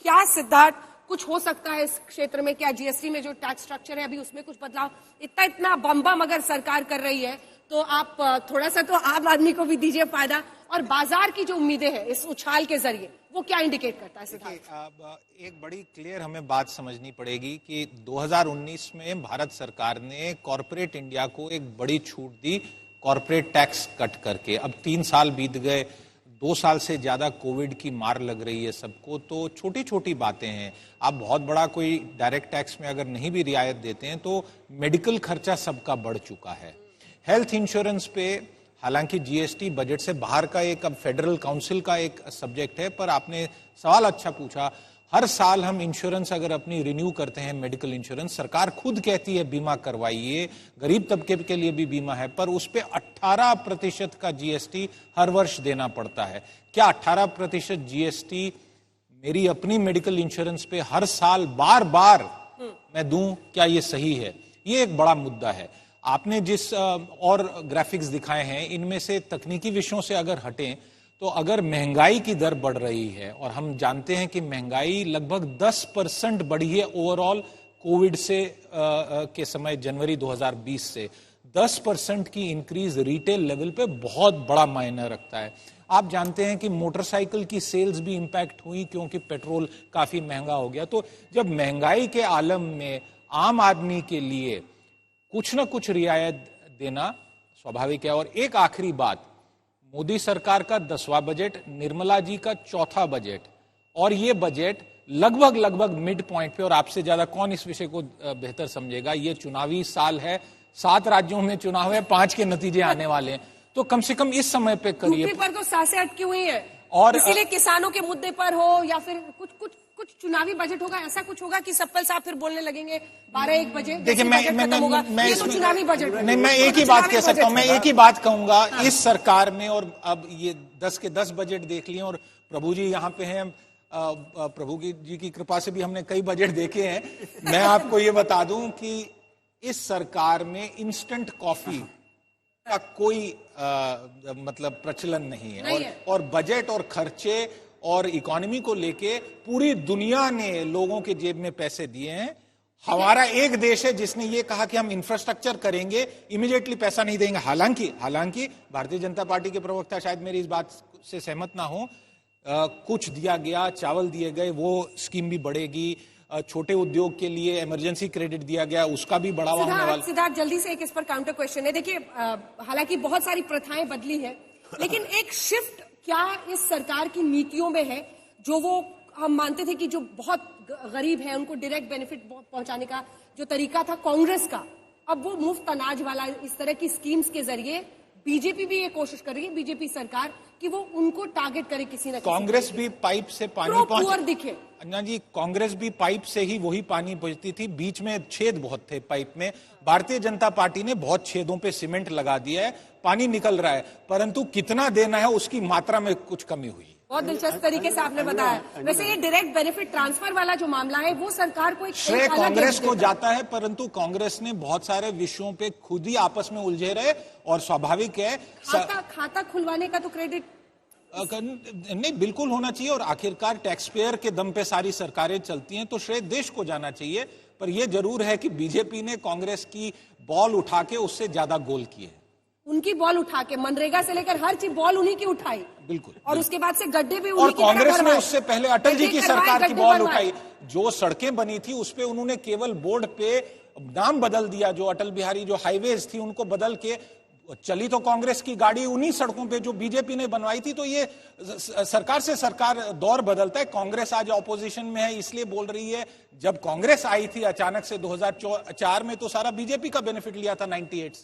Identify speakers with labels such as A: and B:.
A: क्या सिद्धार्थ कुछ हो सकता है इस क्षेत्र में? क्या जीएसटी में जो टैक्स स्ट्रक्चर है अभी उसमें कुछ बदलाव? इतना बम अगर सरकार कर रही है तो आप थोड़ा सा तो आम आदमी को भी दीजिए फायदा। और बाजार की जो उम्मीदें हैं इस उछाल के जरिए वो क्या इंडिकेट करता है सिद्धार्थ?
B: एक बड़ी क्लियर हमें बात समझनी पड़ेगी कि 2019 में भारत सरकार ने कॉर्पोरेट इंडिया को एक बड़ी छूट दी कॉर्पोरेट टैक्स कट करके। अब 3 साल बीत गए, 2 साल से ज्यादा कोविड की मार लग रही है सबको, तो छोटी छोटी बातें हैं। आप बहुत बड़ा कोई डायरेक्ट टैक्स में अगर नहीं भी रियायत देते हैं तो मेडिकल खर्चा सबका बढ़ चुका है। हेल्थ इंश्योरेंस पे हालांकि जीएसटी बजट से बाहर का एक अब फेडरल काउंसिल का एक सब्जेक्ट है, पर आपने सवाल अच्छा पूछा। हर साल हम इंश्योरेंस अगर अपनी रिन्यू करते हैं, मेडिकल इंश्योरेंस, सरकार खुद कहती है बीमा करवाइए, गरीब तबके के लिए भी बीमा है, पर उस पर 18% का जीएसटी हर वर्ष देना पड़ता है। क्या 18% जीएसटी मेरी अपनी मेडिकल इंश्योरेंस पे हर साल बार बार मैं दूं? क्या ये सही है? ये एक बड़ा मुद्दा है। आपने जिस और ग्राफिक्स दिखाए हैं इनमें से तकनीकी विषयों से अगर हटें तो अगर महंगाई की दर बढ़ रही है, और हम जानते हैं कि महंगाई लगभग 10% बढ़ी है ओवरऑल कोविड से के समय जनवरी 2020 से, 10% की इंक्रीज रिटेल लेवल पे बहुत बड़ा मायने रखता है। आप जानते हैं कि मोटरसाइकिल की सेल्स भी इंपैक्ट हुई क्योंकि पेट्रोल काफी महंगा हो गया। तो जब महंगाई के आलम में आम आदमी के लिए कुछ ना कुछ रियायत देना स्वाभाविक है। और एक आखिरी बात, मोदी सरकार का 10वां बजट, निर्मला जी का 4था बजट, और ये बजट लगभग मिड पॉइंट पे, और आपसे ज्यादा कौन इस विषय को बेहतर समझेगा, ये चुनावी साल है, 7 राज्यों में चुनाव है, 5 के नतीजे आने वाले हैं, तो कम से कम इस समय पे करिए।
A: यूपी पर तो सांसें अटकी हुई है, और इसीलिए किसानों के मुद्दे पर हो या फिर कुछ चुनावी बजट होगा, ऐसा कुछ होगा कि सप्पल साहब फिर बोलने लगेंगे 12-1 बजे। देखिए मैं तो चुनावी बजट
B: नहीं, मैं एक ही बात कह सकता हूं, मैं एक ही बात कहूंगा। हाँ। इस सरकार में, और अब ये 10 के 10 बजट देख लिए, और प्रभु जी यहाँ पे हैं, प्रभु जी की कृपा से भी हमने कई बजट देखे हैं। मैं आपको ये बता दूं कि इस सरकार में इंस्टेंट कॉफी का कोई मतलब प्रचलन नहीं है, और बजट और खर्चे और इकोनॉमी को लेके पूरी दुनिया ने लोगों के जेब में पैसे दिए हैं। हमारा एक देश है जिसने ये कहा कि हम इंफ्रास्ट्रक्चर करेंगे, इमीडिएटली पैसा नहीं देंगे। हालांकि भारतीय जनता पार्टी के प्रवक्ता शायद मेरी इस बात से सहमत ना हो, कुछ दिया गया, चावल दिए गए, वो स्कीम भी बढ़ेगी। छोटे उद्योग के लिए इमरजेंसी क्रेडिट दिया गया, उसका भी बढ़ावा होने वाला।
A: सिद्धार्थ, जल्दी से एक इस पर काउंटर क्वेश्चन है। देखिए, हालांकि बहुत सारी प्रथाएं बदली है, लेकिन एक शिफ्ट क्या इस सरकार की नीतियों में है? जो वो हम मानते थे कि जो बहुत गरीब है उनको डायरेक्ट बेनिफिट पहुंचाने का जो तरीका था कांग्रेस का, अब वो मुफ्त अनाज वाला इस तरह की स्कीम्स के जरिए बीजेपी भी ये कोशिश कर रही है, बीजेपी सरकार, कि वो उनको टारगेट करे किसी न किसी।
B: कांग्रेस भी पाइप से पानी
A: पहुंच दिखे।
B: अन्ना जी, कांग्रेस भी पाइप से ही वही पानी पहुंचती थी, बीच में छेद बहुत थे पाइप में। भारतीय जनता पार्टी ने बहुत छेदों पे सीमेंट लगा दिया है, पानी निकल रहा है, परंतु कितना देना है उसकी मात्रा में कुछ कमी हुई।
A: बहुत दिलचस्प तरीके से आपने बताया। वैसे ये डायरेक्ट बेनिफिट ट्रांसफर वाला जो मामला है वो सरकार को एक
B: श्रेय कांग्रेस को जाता है, परंतु कांग्रेस ने बहुत सारे विषयों पे खुद ही आपस में उलझे रहे, और स्वाभाविक है
A: खाता खुलवाने का तो क्रेडिट
B: नहीं बिल्कुल होना चाहिए, और आखिरकार टैक्स पेयर के दम पे सारी सरकारें चलती हैं, तो श्रेय देश को जाना चाहिए। पर यह जरूर है कि बीजेपी ने कांग्रेस की बॉल उठा के उससे ज्यादा गोल किए।
A: उनकी बॉल उठा के, मनरेगा से लेकर हर चीज बॉल उन्हीं की उठाई,
B: बिल्कुल,
A: और उसके बाद से गड्ढे भी
B: और कांग्रेस ने उससे पहले अटल जी की सरकार की बॉल उठाई। जो सड़कें बनी थी उस पे उन्होंने केवल बोर्ड पे नाम बदल दिया, जो अटल बिहारी जो हाईवेज थी उनको बदल के चली तो कांग्रेस की गाड़ी उन्हीं सड़कों पे जो बीजेपी ने बनवाई थी। तो ये सरकार से सरकार दौर बदलता है। कांग्रेस आज ऑपोजिशन में है इसलिए बोल रही है, जब कांग्रेस आई थी अचानक से 2004 में तो सारा बीजेपी का बेनिफिट लिया था 98 से।